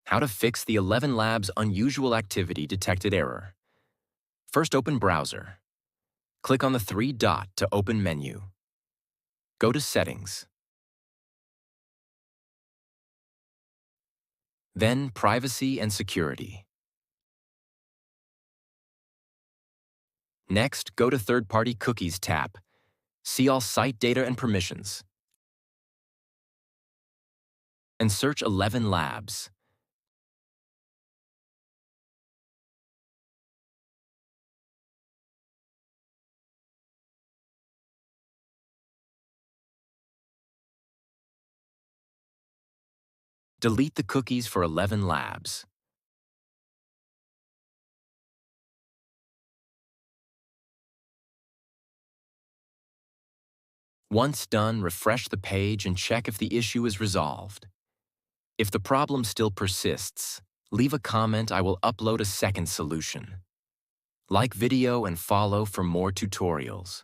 How to fix the ElevenLabs unusual activity detected error. First, open Browser. Click on the three-dot to open menu. Go to Settings. Then Privacy and Security. Next, go to Third-Party Cookies tab. See all site data and permissions. And search ElevenLabs. Delete the cookies for ElevenLabs. Once done, refresh the page and check if the issue is resolved. If the problem still persists, leave a comment. I will upload a second solution. Like video and follow for more tutorials.